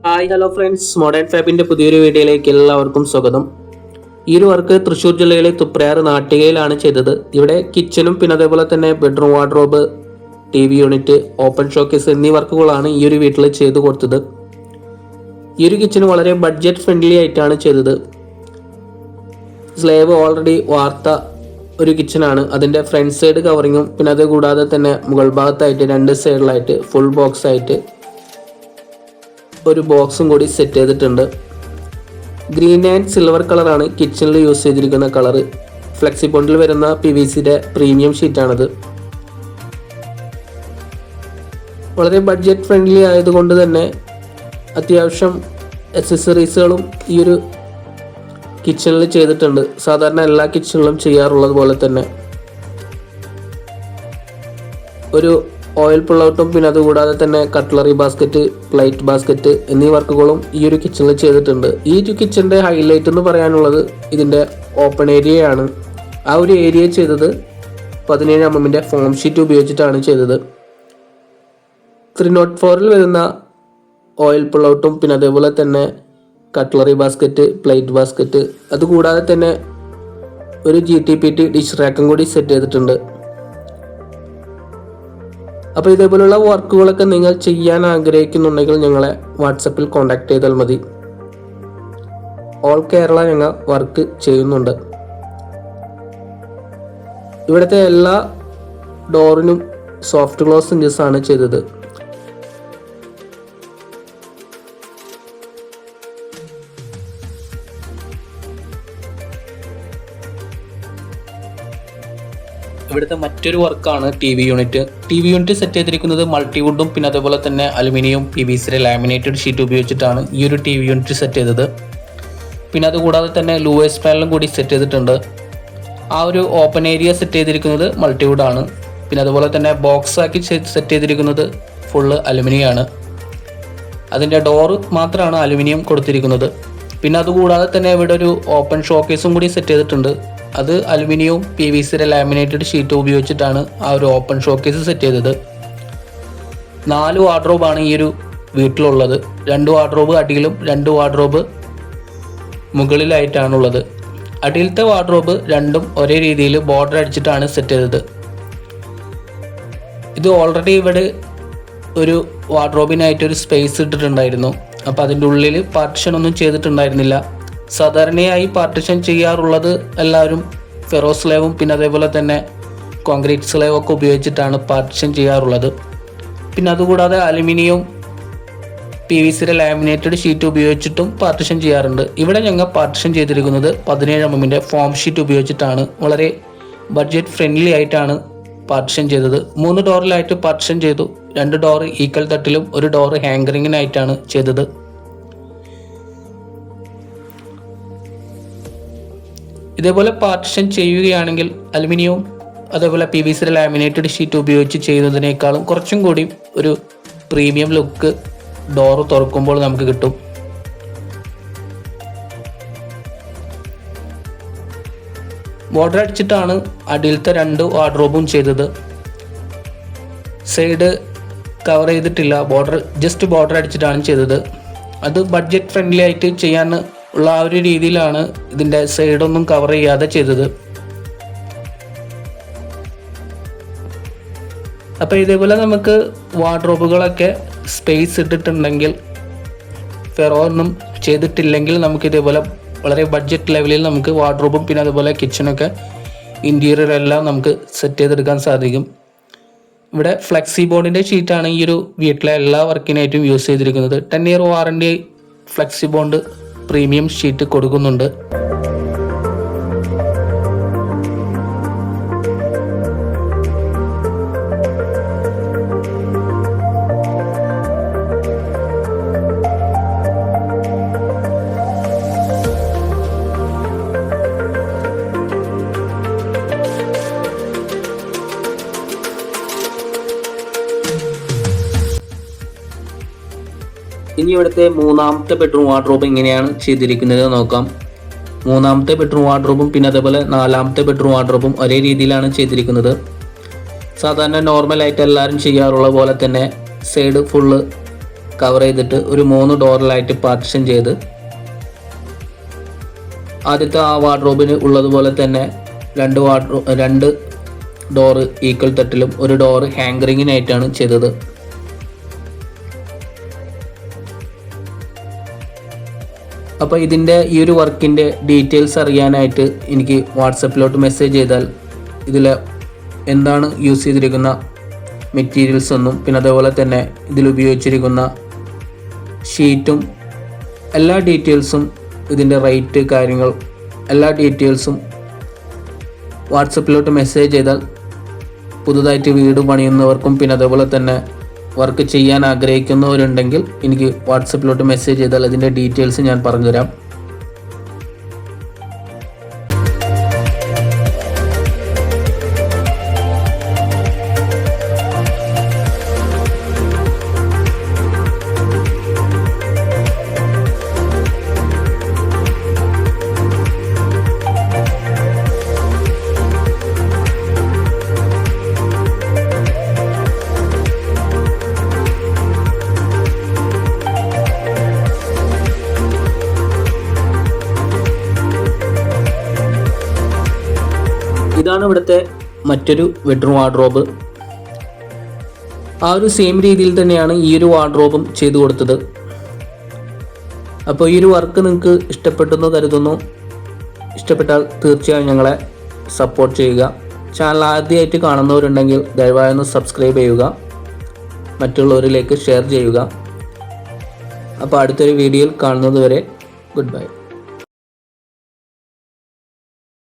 Hi hello friends, modern ഫാബിൻ്റെ പുതിയൊരു വീഡിയോയിലേക്ക് എല്ലാവർക്കും സ്വാഗതം. ഈ ഒരു വർക്ക് തൃശ്ശൂർ ജില്ലയിലെ തുപ്രയാർ നാട്ടികയിലാണ് ചെയ്തത്. ഇവിടെ കിച്ചനും പിന്നെ അതേപോലെ തന്നെ bedroom wardrobe, TV unit, open showcase എന്നീ വർക്കുകളാണ് ഈ ഒരു വീട്ടിൽ ചെയ്തു കൊടുത്തത്. ഈ ഒരു കിച്ചൺ വളരെ ബഡ്ജറ്റ് ഫ്രണ്ട്ലി ആയിട്ടാണ് ചെയ്തത്. സ്ലേവ് ഓൾറെഡി വാർത്ത ഒരു കിച്ചണാണ്. അതിൻ്റെ ഫ്രണ്ട് സൈഡ് കവറിങ്ങും പിന്നെ അത് കൂടാതെ തന്നെ മുകൾ ഭാഗത്തായിട്ട് രണ്ട് സൈഡിലായിട്ട് ഫുൾ ബോക്സ് ആയിട്ട് ഒരു ബോക്സും കൂടി സെറ്റ് ചെയ്തിട്ടുണ്ട്. ഗ്രീൻ ആൻഡ് സിൽവർ കളറാണ് കിച്ചണിൽ യൂസ് ചെയ്തിരിക്കുന്ന കളറ്. ഫ്ലെക്സി ബോണ്ടിൽ വരുന്ന PVCയുടെ പ്രീമിയം ഷീറ്റാണത്. വളരെ ബഡ്ജറ്റ് ഫ്രണ്ട്ലി ആയതുകൊണ്ട് തന്നെ അത്യാവശ്യം അക്സസറീസുകളും ഈ ഒരു കിച്ചണിൽ ചെയ്തിട്ടുണ്ട്. സാധാരണ എല്ലാ കിച്ചണിലും ചെയ്യാറുള്ളത് പോലെ തന്നെ ഒരു ഓയിൽ പുള്ളൗട്ടും പിന്നെ അതുകൂടാതെ തന്നെ കട്ട്ലറി ബാസ്ക്കറ്റ്, പ്ലേറ്റ് ബാസ്ക്കറ്റ് എന്നീ വർക്കുകളും ഈ ഒരു കിച്ചണിൽ ചെയ്തിട്ടുണ്ട്. ഈ ഒരു കിച്ചണിൻ്റെ ഹൈലൈറ്റ് എന്ന് പറയാനുള്ളത് ഇതിൻ്റെ ഓപ്പൺ ഏരിയയാണ്. ആ ഒരു ഏരിയ ചെയ്തത് 17 mm ഫോം ഷീറ്റ് ഉപയോഗിച്ചിട്ടാണ് ചെയ്തത്. 304 വരുന്ന ഓയിൽ പുള്ളൗട്ടും പിന്നെ അതേപോലെ തന്നെ കട്ട്ലറി ബാസ്ക്കറ്റ്, പ്ലേറ്റ് ബാസ്ക്കറ്റ്, അതുകൂടാതെ തന്നെ ഒരു GTPT ഡിഷ് റാക്കും കൂടി സെറ്റ് ചെയ്തിട്ടുണ്ട്. അപ്പോൾ ഇതേപോലുള്ള വർക്കുകളൊക്കെ നിങ്ങൾ ചെയ്യാൻ ആഗ്രഹിക്കുന്നുണ്ടെങ്കിൽ ഞങ്ങളെ വാട്സപ്പിൽ കോൺടാക്ട് ചെയ്താൽ മതി. ഓൾ കേരള ഞങ്ങൾ വർക്ക് ചെയ്യുന്നുണ്ട്. ഇവിടുത്തെ എല്ലാ ഡോറിനും സോഫ്റ്റ് ക്ലോസ് ഇഞ്ചസ് ആണ് ചെയ്തത്. ഇവിടുത്തെ മറ്റൊരു വർക്കാണ് TV unit. TV unit set ചെയ്തിരിക്കുന്നത് മൾട്ടിവുഡും പിന്നെ അതേപോലെ തന്നെ അലുമിനിയം PVCയുടെ ലാമിനേറ്റഡ് ഷീറ്റ് ഉപയോഗിച്ചിട്ടാണ് ഈ ഒരു TV യൂണിറ്റ് സെറ്റ് ചെയ്തത്. പിന്നെ അതുകൂടാതെ തന്നെ ലൂവേഴ്സ് പാനലും കൂടി സെറ്റ് ചെയ്തിട്ടുണ്ട്. ആ ഒരു ഓപ്പൺ ഏരിയ സെറ്റ് ചെയ്തിരിക്കുന്നത് മൾട്ടിവുഡാണ്. പിന്നെ അതുപോലെ തന്നെ ബോക്സ് ആക്കി സെറ്റ് ചെയ്തിരിക്കുന്നത് ഫുള്ള് അലുമിനിയമാണ്. അതിൻ്റെ ഡോറ് മാത്രമാണ് അലുമിനിയം കൊടുത്തിരിക്കുന്നത്. പിന്നെ അതുകൂടാതെ തന്നെ ഇവിടെ ഒരു ഓപ്പൺ ഷോക്കേസും കൂടി സെറ്റ് ചെയ്തിട്ടുണ്ട്. അത് അലുമിനിയവും PVCയുടെ ലാമിനേറ്റഡ് ഷീറ്റ് ഉപയോഗിച്ചിട്ടാണ് ആ ഒരു ഓപ്പൺ ഷോക്കേസ് സെറ്റ് ചെയ്തത്. 4 വാർഡ്രോബാണ് ഈ ഒരു വീട്ടിലുള്ളത്. 2 വാർഡ്രോബ് അടിയിലും 2 വാർഡ്രോബ് മുകളിലായിട്ടാണുള്ളത്. അടിയിലത്തെ വാർഡ്രോബ് രണ്ടും ഒരേ രീതിയിൽ ബോർഡർ അടിച്ചിട്ടാണ് സെറ്റ് ചെയ്തത്. ഇത് ഓൾറെഡി ഇവിടെ ഒരു വാർഡ്രോബിനായിട്ടൊരു സ്പേസ് ഇട്ടിട്ടുണ്ടായിരുന്നു. അപ്പോൾ അതിൻ്റെ ഉള്ളിൽ പാർട്ടിഷൻ ഒന്നും ചെയ്തിട്ടുണ്ടായിരുന്നില്ല. സാധാരണയായി പാർട്ടിഷൻ ചെയ്യാറുള്ളത് എല്ലാവരും ഫെറോ സ്ലേവും പിന്നെ അതേപോലെ തന്നെ കോൺക്രീറ്റ് സ്ലേവും ഒക്കെ ഉപയോഗിച്ചിട്ടാണ് പാർട്ടിഷൻ ചെയ്യാറുള്ളത്. പിന്നെ അതുകൂടാതെ അലുമിനിയം PVCയുടെ ലാമിനേറ്റഡ് ഷീറ്റ് ഉപയോഗിച്ചിട്ടും പാർട്ടിഷൻ ചെയ്യാറുണ്ട്. ഇവിടെ ഞങ്ങൾ പാർട്ടിഷൻ ചെയ്തിരിക്കുന്നത് 17 mm ഫോം ഷീറ്റ് ഉപയോഗിച്ചിട്ടാണ്. വളരെ ബഡ്ജറ്റ് ഫ്രണ്ട്ലി ആയിട്ടാണ് പാർട്ടിഷൻ ചെയ്തത്. 3 ഡോറിലായിട്ട് പാർട്ടിഷൻ ചെയ്തു. 2 ഡോറ് ഈക്വൽ തട്ടിലും 1 ഡോറ് ഹാങ്കറിങ്ങിനായിട്ടാണ് ചെയ്തത്. ഇതേപോലെ പാർട്ടിഷൻ ചെയ്യുകയാണെങ്കിൽ അലുമിനിയവും അതേപോലെ PVCയുടെ ലാമിനേറ്റഡ് ഷീറ്റ് ഉപയോഗിച്ച് ചെയ്യുന്നതിനേക്കാളും കുറച്ചും കൂടി ഒരു പ്രീമിയം ലുക്ക് ഡോറ് തുറക്കുമ്പോൾ നമുക്ക് കിട്ടും. ബോർഡർ അടിച്ചിട്ടാണ് അടിയിലത്തെ 2 വാർഡ്രോബും ചെയ്തത്. സൈഡ് കവർ ചെയ്തിട്ടില്ല, ജസ്റ്റ് ബോർഡർ അടിച്ചിട്ടാണ് ചെയ്തത്. അത് ബഡ്ജറ്റ് ഫ്രണ്ട്ലി ആയിട്ട് ചെയ്യാൻ ഉള്ള ആ ഒരു രീതിയിലാണ് ഇതിൻ്റെ സൈഡൊന്നും കവർ ചെയ്യാതെ ചെയ്തത്. അപ്പോൾ ഇതേപോലെ നമുക്ക് വാർഡ്രോബുകളൊക്കെ സ്പേസ് ഇട്ടിട്ടുണ്ടെങ്കിൽ, ഫെറോ ഒന്നും ചെയ്തിട്ടില്ലെങ്കിൽ നമുക്ക് ഇതേപോലെ വളരെ ബഡ്ജറ്റ് ലെവലിൽ നമുക്ക് വാർഡ്രോബും പിന്നെ അതുപോലെ കിച്ചണൊക്കെ ഇൻറ്റീരിയർ എല്ലാം നമുക്ക് സെറ്റ് ചെയ്തെടുക്കാൻ സാധിക്കും. ഇവിടെ ഫ്ലെക്സി ബോണ്ടിൻ്റെ ഷീറ്റാണ് ഈ ഒരു വീട്ടിലെ എല്ലാ വർക്കിനായിട്ടും യൂസ് ചെയ്തിരിക്കുന്നത്. 10 year warranty flexi bond premium sheet കൊടുക്കുന്നുണ്ട്. ഇനി ഇവിടുത്തെ 3ാമത്തെ ബെഡ്റൂം വാർഡ്രോബ് എങ്ങനെയാണ് ചെയ്തിരിക്കുന്നത് നോക്കാം. 3ാമത്തെ ബെഡ്റൂം വാർഡ്രോബും പിന്നെ അതേപോലെ 4ാമത്തെ ബെഡ്റൂം വാർഡ്രോബും ഒരേ രീതിയിലാണ് ചെയ്തിരിക്കുന്നത്. സാധാരണ നോർമലായിട്ട് എല്ലാവരും ചെയ്യാറുള്ള പോലെ തന്നെ സൈഡ് ഫുള്ള് കവർ ചെയ്തിട്ട് ഒരു 3 ഡോറിലായിട്ട് പാർട്ടിഷൻ ചെയ്ത് ആദ്യത്തെ ആ വാർഡ്രോബിന് ഉള്ളതുപോലെ തന്നെ 2 ഡോറ് ഈക്വൽ തട്ടിലും ഒരു ഡോറ് ഹാങ്കറിങ്ങിനായിട്ടാണ് ചെയ്തത്. അപ്പോൾ ഇതിൻ്റെ ഈ ഒരു വർക്കിൻ്റെ ഡീറ്റെയിൽസ് അറിയാനായിട്ട് എനിക്ക് വാട്സപ്പിലോട്ട് മെസ്സേജ് ചെയ്താൽ ഇതിൽ എന്താണ് യൂസ് ചെയ്തിരിക്കുന്ന മെറ്റീരിയൽസ് ഒന്നും പിന്നെ അതേപോലെ തന്നെ ഇതിൽ ഉപയോഗിച്ചിരിക്കുന്ന ഷീറ്റും എല്ലാ ഡീറ്റെയിൽസും ഇതിൻ്റെ റേറ്റ് കാര്യങ്ങൾ എല്ലാ ഡീറ്റെയിൽസും വാട്സപ്പിലോട്ട് മെസ്സേജ് ചെയ്താൽ പുതുതായിട്ട് വീട് പണിയുന്നവർക്കും പിന്നെ അതേപോലെ തന്നെ വർക്ക് ചെയ്യാൻ ആഗ്രഹിക്കുന്നവരുണ്ടെങ്കിൽ എനിക്ക് വാട്സപ്പിലോട്ട് മെസ്സേജ് ചെയ്താൽ അതിൻ്റെ ഡീറ്റെയിൽസ് ഞാൻ പറഞ്ഞുതരാം. ഇതാണ് ഇവിടുത്തെ മറ്റൊരു ബെഡ്റൂം വാർഡ്രോബ്. ആ ഒരു സെയിം രീതിയിൽ തന്നെയാണ് ഈ ഒരു വാർഡ്രോബും ചെയ്തു കൊടുത്തത്. അപ്പോൾ ഈ ഒരു വർക്ക് നിങ്ങൾക്ക് ഇഷ്ടപ്പെട്ടെന്ന് കരുതുന്നു. ഇഷ്ടപ്പെട്ടാൽ തീർച്ചയായും ഞങ്ങളെ സപ്പോർട്ട് ചെയ്യുക. ചാനൽ ആദ്യമായിട്ട് കാണുന്നവരുണ്ടെങ്കിൽ ദയവായി ഒന്ന് സബ്സ്ക്രൈബ് ചെയ്യുക, മറ്റുള്ളവരിലേക്ക് ഷെയർ ചെയ്യുക. അപ്പോൾ അടുത്തൊരു വീഡിയോയിൽ കാണുന്നത് വരെ ഗുഡ് ബൈ.